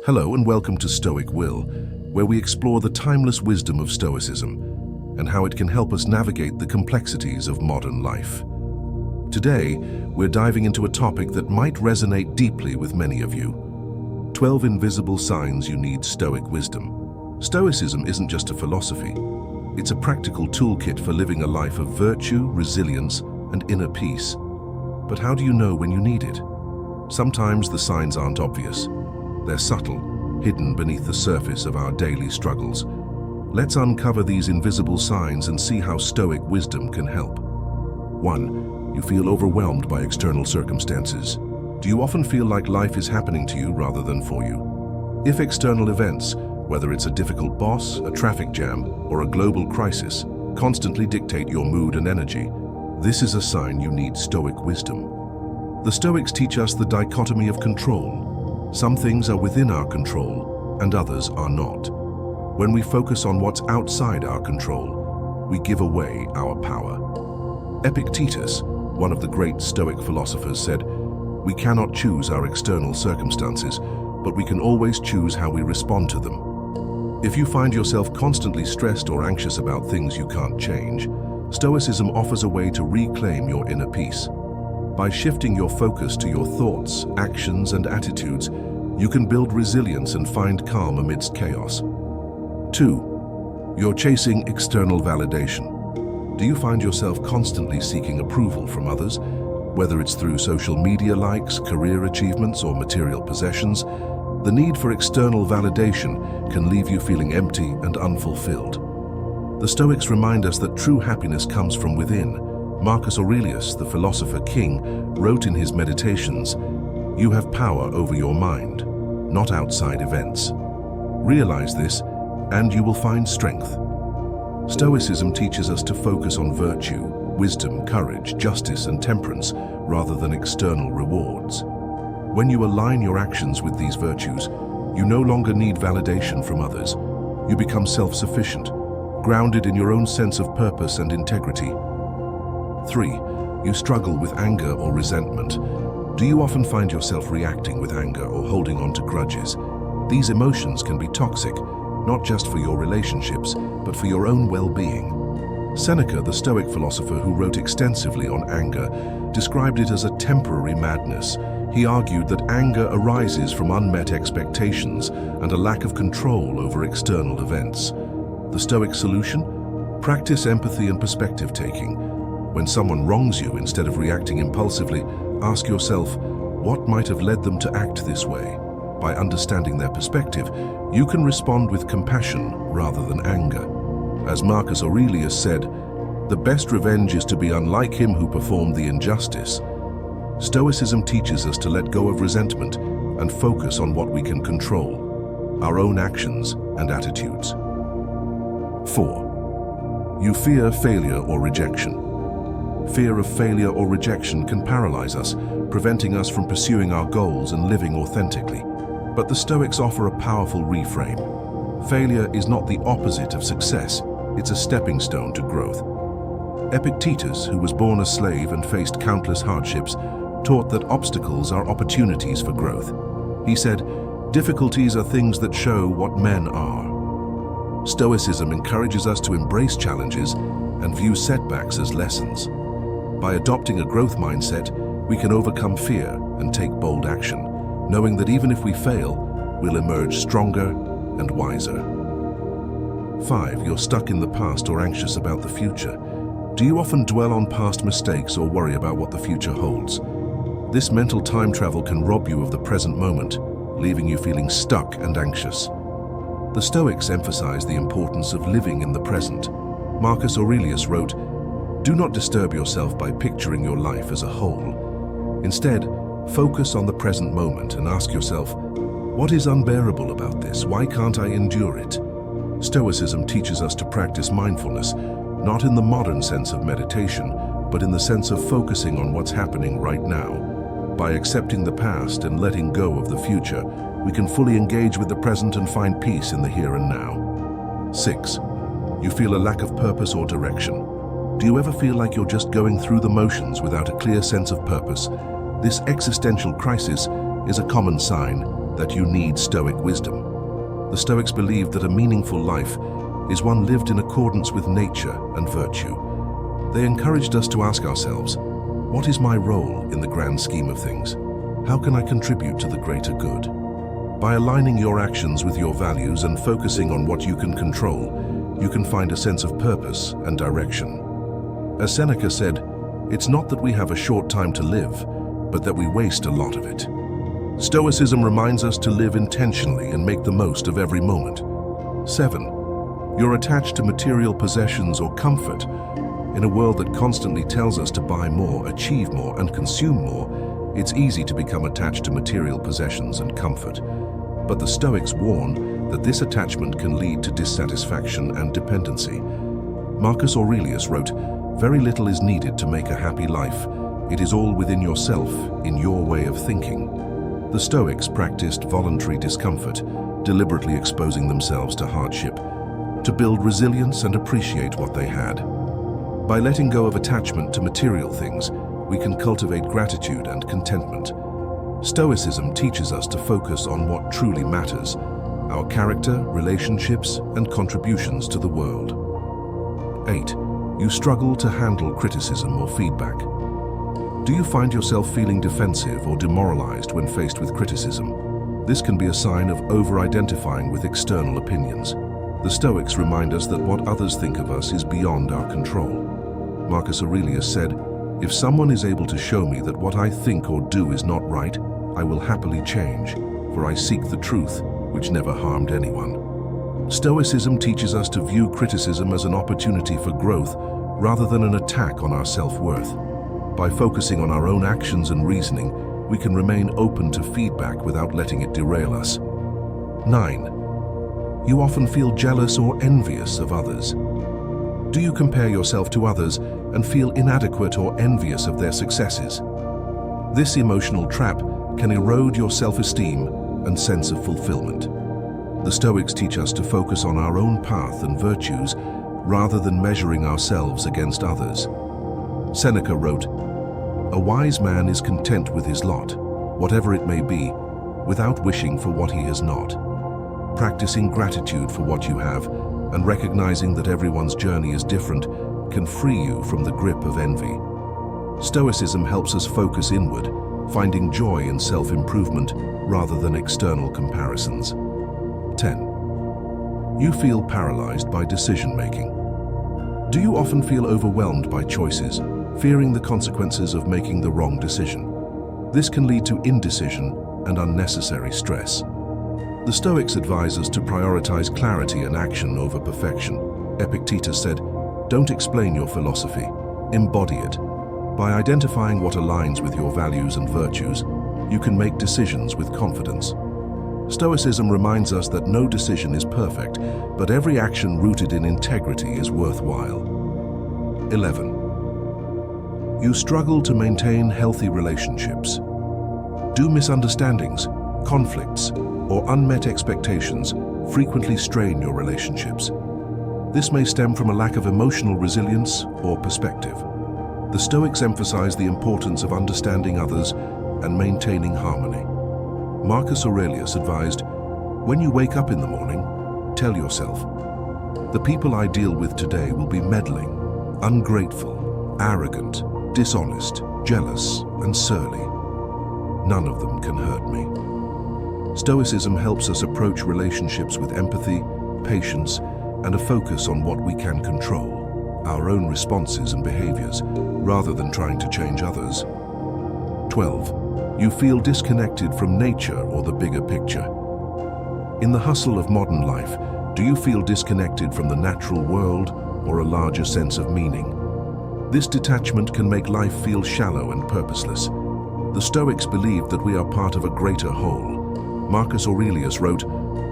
Hello and welcome to Stoic Will, where we explore the timeless wisdom of Stoicism and how it can help us navigate the complexities of modern life. Today, we're diving into a topic that might resonate deeply with many of you. 12 invisible signs you need Stoic wisdom. Stoicism isn't just a philosophy. It's a practical toolkit for living a life of virtue, resilience, and inner peace. But how do you know when you need it? Sometimes the signs aren't obvious. They're subtle, hidden beneath the surface of our daily struggles. Let's uncover these invisible signs and see how Stoic wisdom can help. 1. You feel overwhelmed by external circumstances. Do you often feel like life is happening to you rather than for you? If external events, whether it's a difficult boss, a traffic jam, or a global crisis, constantly dictate your mood and energy, this is a sign you need Stoic wisdom. The Stoics teach us the dichotomy of control. Some things are within our control, and others are not. When we focus on what's outside our control, we give away our power. Epictetus, one of the great Stoic philosophers, said, "We cannot choose our external circumstances, but we can always choose how we respond to them." If you find yourself constantly stressed or anxious about things you can't change, Stoicism offers a way to reclaim your inner peace. By shifting your focus to your thoughts, actions, and attitudes, you can build resilience and find calm amidst chaos. 2. You're chasing external validation. Do you find yourself constantly seeking approval from others? Whether it's through social media likes, career achievements, or material possessions, the need for external validation can leave you feeling empty and unfulfilled. The Stoics remind us that true happiness comes from within. Marcus Aurelius, the philosopher king, wrote in his Meditations, "You have power over your mind, not outside events. Realize this, and you will find strength." Stoicism teaches us to focus on virtue, wisdom, courage, justice, and temperance, rather than external rewards. When you align your actions with these virtues, you no longer need validation from others. You become self-sufficient, grounded in your own sense of purpose and integrity. 3. You struggle with anger or resentment. Do you often find yourself reacting with anger or holding on to grudges? These emotions can be toxic, not just for your relationships, but for your own well-being. Seneca, the Stoic philosopher who wrote extensively on anger, described it as a temporary madness. He argued that anger arises from unmet expectations and a lack of control over external events. The Stoic solution? Practice empathy and perspective-taking. When someone wrongs you, instead of reacting impulsively, ask yourself, what might have led them to act this way? By understanding their perspective, you can respond with compassion rather than anger. As Marcus Aurelius said, "The best revenge is to be unlike him who performed the injustice." Stoicism teaches us to let go of resentment and focus on what we can control, our own actions and attitudes. 4. You fear failure or rejection. Fear of failure or rejection can paralyze us, preventing us from pursuing our goals and living authentically. But the Stoics offer a powerful reframe. Failure is not the opposite of success, it's a stepping stone to growth. Epictetus, who was born a slave and faced countless hardships, taught that obstacles are opportunities for growth. He said, "Difficulties are things that show what men are." Stoicism encourages us to embrace challenges and view setbacks as lessons. By adopting a growth mindset, we can overcome fear and take bold action, knowing that even if we fail, we'll emerge stronger and wiser. 5. You're stuck in the past or anxious about the future. Do you often dwell on past mistakes or worry about what the future holds? This mental time travel can rob you of the present moment, leaving you feeling stuck and anxious. The Stoics emphasize the importance of living in the present. Marcus Aurelius wrote, "Do not disturb yourself by picturing your life as a whole. Instead, focus on the present moment and ask yourself, what is unbearable about this? Why can't I endure it?" Stoicism teaches us to practice mindfulness, not in the modern sense of meditation, but in the sense of focusing on what's happening right now. By accepting the past and letting go of the future, we can fully engage with the present and find peace in the here and now. 6. You feel a lack of purpose or direction. Do you ever feel like you're just going through the motions without a clear sense of purpose? This existential crisis is a common sign, that you need Stoic wisdom. The Stoics believed that a meaningful life is one lived in accordance with nature and virtue. They encouraged us to ask ourselves, what is my role in the grand scheme of things? How can I contribute to the greater good? By aligning your actions with your values and focusing on what you can control, you can find a sense of purpose and direction. As Seneca said, it's not that we have a short time to live, but that we waste a lot of it. Stoicism reminds us to live intentionally and make the most of every moment. 7. You're attached to material possessions or comfort. In a world that constantly tells us to buy more, achieve more, and consume more, it's easy to become attached to material possessions and comfort. But the Stoics warn that this attachment can lead to dissatisfaction and dependency. Marcus Aurelius wrote, "Very little is needed to make a happy life. It is all within yourself, in your way of thinking." The Stoics practiced voluntary discomfort, deliberately exposing themselves to hardship, to build resilience and appreciate what they had. By letting go of attachment to material things, we can cultivate gratitude and contentment. Stoicism teaches us to focus on what truly matters, our character, relationships, and contributions to the world. 8. You struggle to handle criticism or feedback. Do you find yourself feeling defensive or demoralized when faced with criticism? This can be a sign of over-identifying with external opinions. The Stoics remind us that what others think of us is beyond our control. Marcus Aurelius said, "If someone is able to show me that what I think or do is not right, I will happily change, for I seek the truth, which never harmed anyone." Stoicism teaches us to view criticism as an opportunity for growth rather than an attack on our self-worth. By focusing on our own actions and reasoning, we can remain open to feedback without letting it derail us. 9. You often feel jealous or envious of others. Do you compare yourself to others and feel inadequate or envious of their successes? This emotional trap can erode your self-esteem and sense of fulfillment. The Stoics teach us to focus on our own path and virtues rather than measuring ourselves against others. Seneca wrote, "A wise man is content with his lot, whatever it may be, without wishing for what he has not." Practicing gratitude for what you have and recognizing that everyone's journey is different can free you from the grip of envy. Stoicism helps us focus inward, finding joy in self-improvement rather than external comparisons. 10. You feel paralyzed by decision-making. Do you often feel overwhelmed by choices, fearing the consequences of making the wrong decision? This can lead to indecision and unnecessary stress. The Stoics advise us to prioritize clarity and action over perfection. Epictetus said, "Don't explain your philosophy, embody it." By identifying what aligns with your values and virtues, you can make decisions with confidence. Stoicism reminds us that no decision is perfect, but every action rooted in integrity is worthwhile. 11. You struggle to maintain healthy relationships. Do misunderstandings, conflicts, or unmet expectations frequently strain your relationships? This may stem from a lack of emotional resilience or perspective. The Stoics emphasize the importance of understanding others and maintaining harmony. Marcus Aurelius advised, "When you wake up in the morning, tell yourself, the people I deal with today will be meddling, ungrateful, arrogant, dishonest, jealous, and surly. None of them can hurt me." Stoicism helps us approach relationships with empathy, patience, and a focus on what we can control, our own responses and behaviors, rather than trying to change others. 12. You feel disconnected from nature or the bigger picture. In the hustle of modern life, do you feel disconnected from the natural world or a larger sense of meaning? This detachment can make life feel shallow and purposeless. The Stoics believed that we are part of a greater whole. Marcus Aurelius wrote,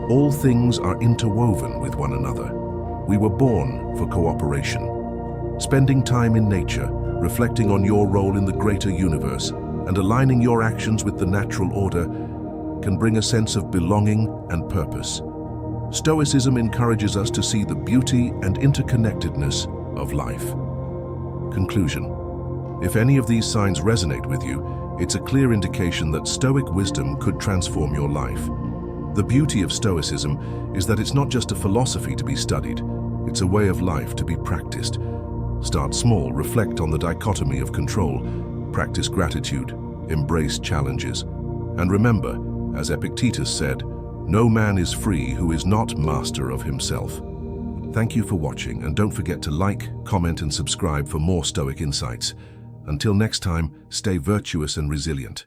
"All things are interwoven with one another. We were born for cooperation." Spending time in nature, reflecting on your role in the greater universe, and aligning your actions with the natural order can bring a sense of belonging and purpose. Stoicism encourages us to see the beauty and interconnectedness of life. Conclusion. If any of these signs resonate with you, it's a clear indication that Stoic wisdom could transform your life. The beauty of Stoicism is that it's not just a philosophy to be studied, it's a way of life to be practiced. Start small, reflect on the dichotomy of control, practice gratitude, embrace challenges. And remember, as Epictetus said, no man is free who is not master of himself. Thank you for watching, and don't forget to like, comment, and subscribe for more Stoic insights. Until next time, stay virtuous and resilient.